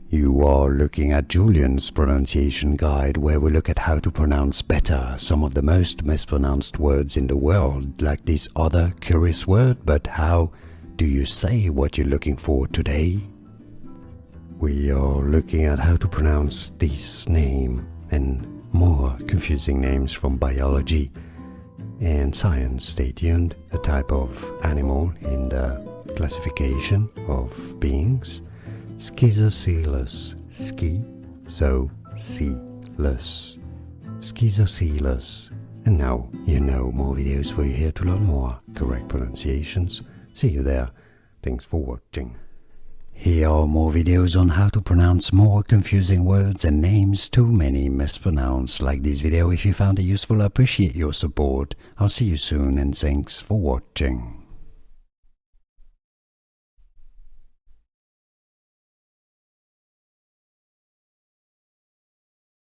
You are looking at Julian's pronunciation guide, where we look at how to pronounce better some of the most mispronounced words in the world, like this other curious word. But how do you say what you're looking for today? We are looking at how to pronounce this name and more confusing names from biology and science. Stay tuned. A type of animal in the classification of beings. Schizocoelous. Schizocoelous. Schizocoelous. And now you know more videos for you here to learn more correct pronunciations. See you there. Thanks for watching. Here are more videos on how to pronounce more confusing words and names too many mispronounced. Like this video if you found it useful. I appreciate your support. I'll see you soon and thanks for watching.